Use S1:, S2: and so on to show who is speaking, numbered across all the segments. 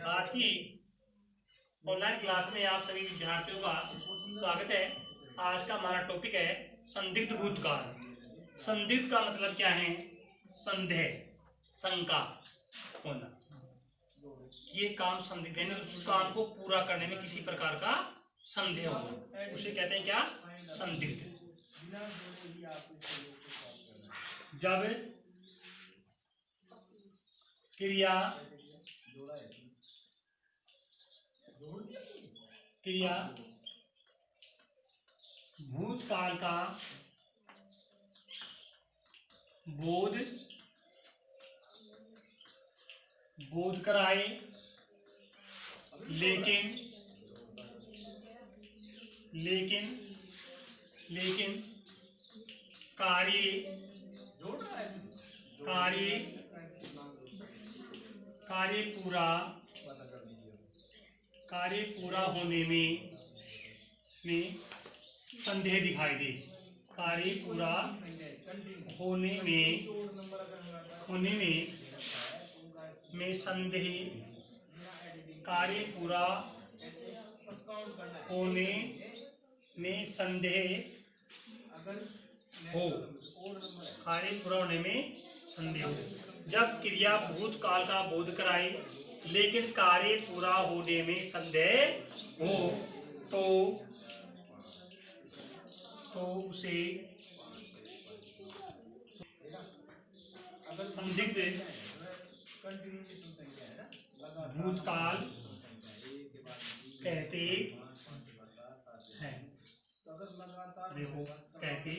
S1: आज की online class में आप सभी विद्यार्थियों का स्वागत है। आज का हमारा टॉपिक है संदिग्ध भूतकाल। संदिग्ध का मतलब क्या है? संदेह, शंका होना। ये काम संदिग्ध है, उस काम को पूरा करने में किसी प्रकार का संदेह होना, उसे कहते हैं क्या? संदिग्ध। जब क्रिया भूतकाल का बोध कराए, लेकिन कार्य पूरा होने में संदेह दिखाई दे। कार्य पूरा होने में संदेह, कार्य पूरा होने में संदेह हो, कार्य पूरा होने में संदेह हो। जब क्रिया भूतकाल का बोध कराए लेकिन कार्य पूरा होने में संदेह हो तो उसे संदिग्ध भूतकाल कहते हैं। देखो, कहते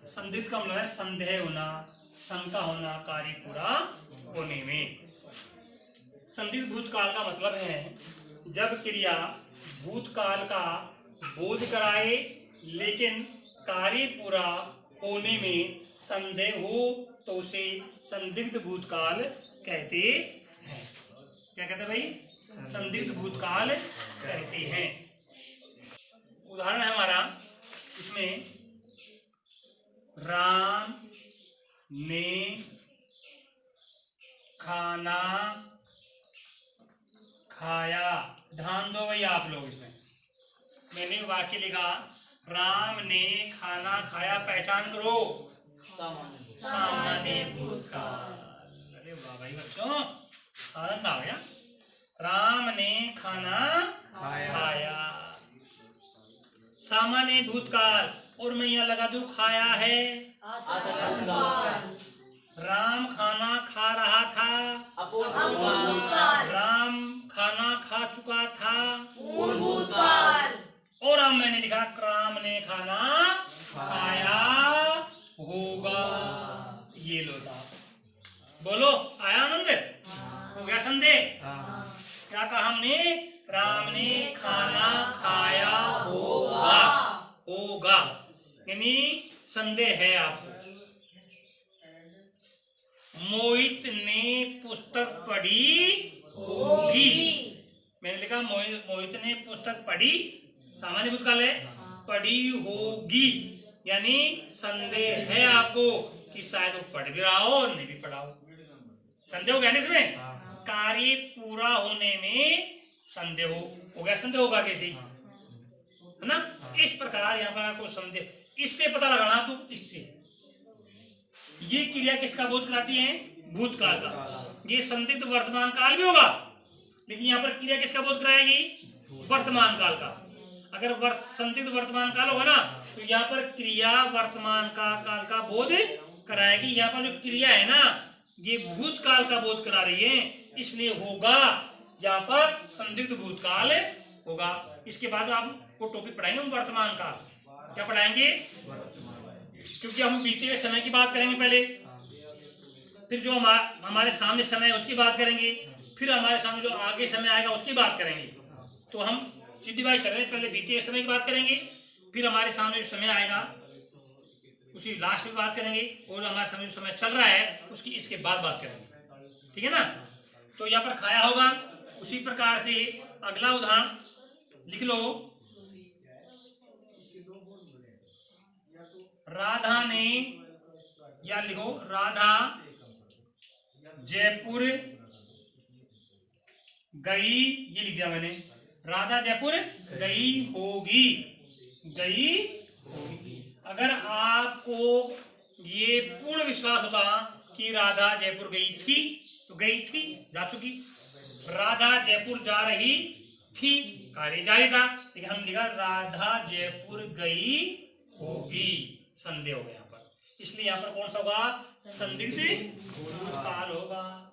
S1: संदिग्ध का मतलब है संदेह होना, शंका होना कार्य पूरा होने में। संदिग्ध भूतकाल का मतलब है जब क्रिया भूतकाल का बोध कराए लेकिन कार्य पूरा होने में संदेह हो तो उसे संदिग्ध भूतकाल कहते हैं। क्या कहते हैं भाई? संदिग्ध भूतकाल कहते हैं। उदाहरण है हमारा इसमें, राम ने खाना खाया। ध्यान दो भाई आप लोग, इसमें मैंने वाक्य लिखा राम ने खाना खाया, पहचान करो सामान्य भूतकाल। अरे वाह भाई बच्चों, आनंद आ गया। राम ने खाना खाया, सामान्य भूतकाल। और मैं यहाँ लगा दूं खाया है राम खाना खा रहा था, राम खाना खा चुका था, और अब मैंने लिखा राम ने खाना खाया होगा। ये लो साहब, बोलो आया आनंद? हो गया संदेह? क्या कहा हमने? राम ने खाना खाया होगा, यानी संदेह है आपको। मोहित ने पुस्तक पढ़ी होगी। मैंने लिखा मोहित ने पुस्तक पढ़ी, सामान्य भूतकाल है, पढ़ी होगी, यानी संदेह है आपको कि शायद वो पढ़ भी रहा हो और नहीं भी पढ़ा हो। संदेह हो गया ना इसमें? कार्य पूरा होने में संदेह हो गया। संदेह होगा कैसे, है ना? इस प्रकार यहाँ पर आपको संदेह, इससे पता लगाना तो इससे ये क्रिया किसका बोध कराती है? भूतकाल का। ये संदिग्ध वर्तमान काल भी होगा, लेकिन यहाँ पर क्रिया किसका बोध कराएगी? वर्तमान काल का। अगर संदिग्ध वर्तमान काल होगा ना तो यहाँ पर क्रिया वर्तमान काल का बोध कराएगी। यहाँ पर जो क्रिया है ना ये भूतकाल का बोध करा रही है, इसलिए होगा यहाँ पर संदिग्ध भूतकाल होगा। इसके बाद आपको टॉपिक पढ़ाएंगे हम वर्तमान काल। क्या पढ़ाएंगे? क्योंकि हम बीते हुए समय की बात करेंगे पहले, फिर जो हमारे सामने समय है उसकी बात करेंगे, फिर हमारे सामने जो आगे समय आएगा उसकी बात करेंगे। तो हम सीधी बात चल रहे हैं, पहले बीते हुए समय की बात करेंगे, फिर हमारे सामने जो समय आएगा उसकी लास्ट में बात करेंगे, और हमारे सामने जो समय चल रहा है उसकी इसके बाद बात करेंगे। ठीक है ना? तो यहाँ पर खाया होगा। उसी प्रकार से अगला उदाहरण लिख लो, राधा ने, या लिखो राधा जयपुर गई, ये लिख दिया मैंने। राधा जयपुर गई होगी, गई होगी। अगर आपको ये पूर्ण विश्वास होता कि राधा जयपुर गई थी, तो गई थी, जा चुकी। राधा जयपुर जा रही थी, कार्य जारी था, लेकिन हम लिखा राधा जयपुर गई होगी, संदेह हो गया यहाँ पर। इसलिए यहाँ पर कौन सा होगा? संदिग्ध भूतकाल होगा।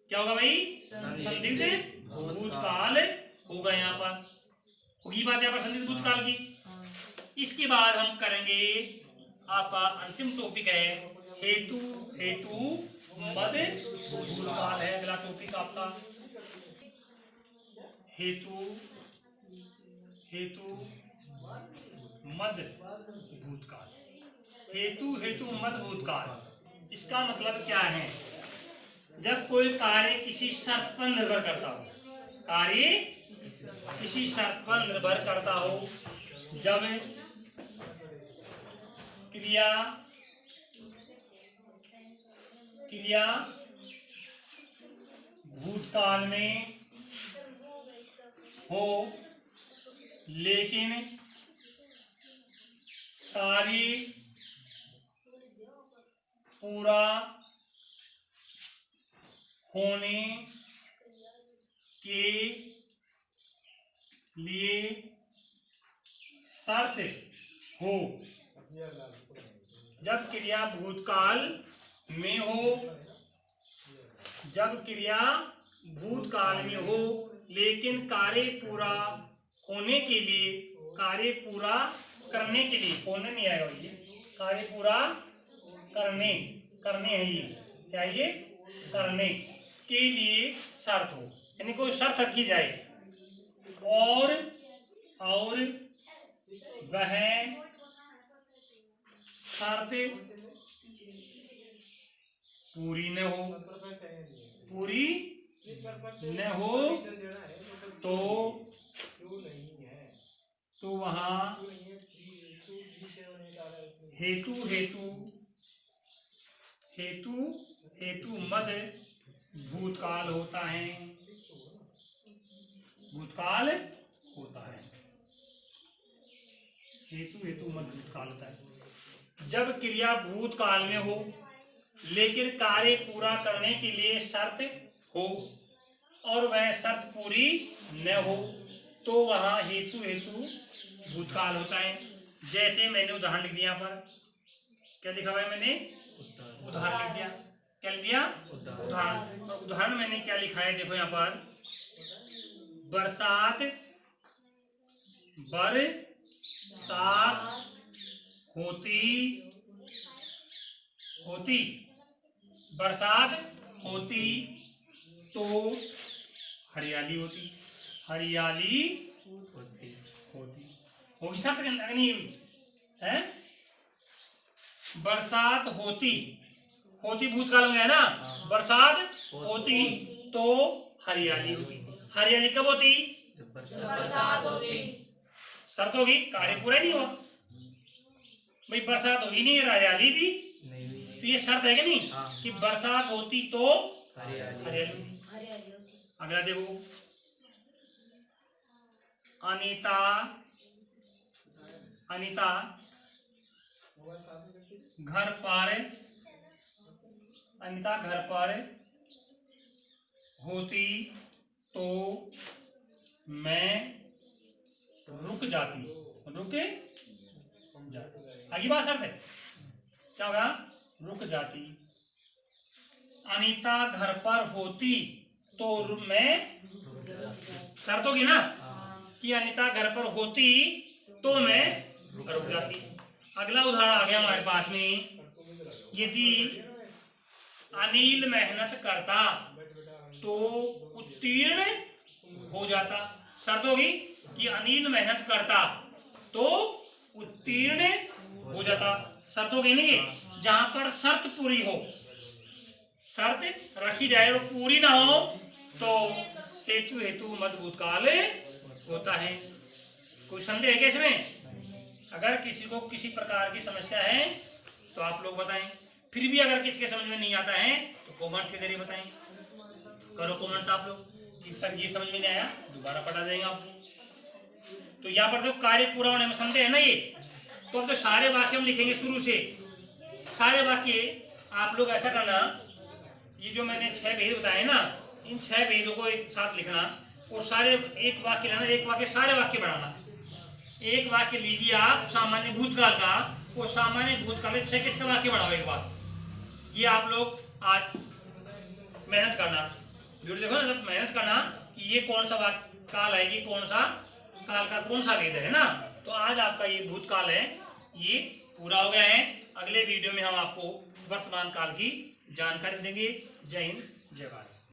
S1: क्या होगा भाई? संदिग्ध भूतकाल होगा। यहाँ पर होगी बात, यहाँ पर संदिग्ध भूतकाल की। इसके बाद हम करेंगे, आपका अंतिम टॉपिक है हेतु हेतु मद भूतकाल है। अगला टॉपिक आपका हेतु हेतु मद भूतकाल। हेतु हेतु मद भूतकाल, इसका मतलब क्या है? जब कोई कार्य किसी शर्त पर निर्भर करता हो, कार्य किसी शर्त पर निर्भर करता हो, जब क्रिया भूतकाल में हो लेकिन कार्य पूरा होने के लिए शर्त हो। जब क्रिया भूतकाल में हो, जब क्रिया भूतकाल में हो लेकिन कार्य पूरा होने के लिए, कार्य पूरा करने के लिए, होने नहीं आएगा ये, कार्य पूरा करने है, ये क्या, ये करने के लिए शर्त हो, यानी कोई शर्त रखी जाए और वह शर्त पूरी न हो तो वहाँ हेतु मद भूतकाल होता है, भूतकाल होता है। हेतु मद भूतकाल होता है जब क्रिया भूतकाल में हो लेकिन कार्य पूरा करने के लिए शर्त हो और वह शर्त पूरी न हो तो वहाँ हेतु भूतकाल होता है। जैसे मैंने उदाहरण लिख दिया, यहाँ पर क्या लिखा हुआ है? मैंने उदाहरण लिख दिया। क्या लिख दिया? उदाहरण मैंने क्या लिखा है? देखो यहाँ पर, बरसात होती तो हरियाली होती होगी, शर्त नहीं हुई है। बरसात होती भूतकाल में है ना, बरसात होती तो हरियाली होती। हरियाली कब होती?
S2: बरसात होती।
S1: शर्त होगी, कार्य पूरा नहीं हुआ भाई, बरसात होगी नहीं, हरियाली भी नहीं, तो ये शर्त है कि नहीं? कि बरसात होती तो हरियाली होती। अगला देखो, अनीता घर पर होती तो मैं रुक जाती। आगे बात शर्त है, क्या होगा? रुक जाती। अनीता घर पर होती तो मैं, शर्त होगी ना कि अनीता घर पर होती तो मैं रुक जाती। अगला उदाहरण आ गया हमारे पास में, यदि अनिल मेहनत करता तो उत्तीर्ण हो जाता। शर्त होगी कि अनिल मेहनत करता तो उत्तीर्ण हो जाता। शर्त होगी नहीं, जहां पर शर्त पूरी हो, शर्त रखी जाए और पूरी ना हो तो हेतु मद भूतकाल होता है। कोई संदेह है क्या इसमें? अगर किसी को किसी प्रकार की समस्या है तो आप लोग बताएं। फिर भी अगर किसी के समझ में नहीं आता है तो कमेंट्स के जरिए बताएं। करो कमेंट्स आप लोग। कि सर ये समझ में नहीं आया, दोबारा पढ़ा देंगे आपको। तो यहाँ पर तो कार्य पूरा होने में समझे है ना ये। तो अब तो सारे वाक्य हम लिखेंगे शुरू से, सारे वाक्य। आप लोग ऐसा करना, ये जो मैंने 6 भेद बताए ना, इन 6 भेदों को एक साथ लिखना और सारे एक वाक्य लेना, एक वाक्य सारे वाक्य बनाना। एक वाक्य लीजिए आप सामान्य भूतकाल का, और सामान्य भूतकाल के 6 के 6 वाक्य बनाओ एक बार। ये आप लोग आज मेहनत करना, वीडियो देखो ना, जब मेहनत करना कि ये कौन सा काल है, ये कौन सा काल का कौन सा वेद है ना। तो आज आपका ये भूतकाल है, ये पूरा हो गया है। अगले वीडियो में हम आपको वर्तमान काल की जानकारी देंगे। जय हिंद, जय भारत।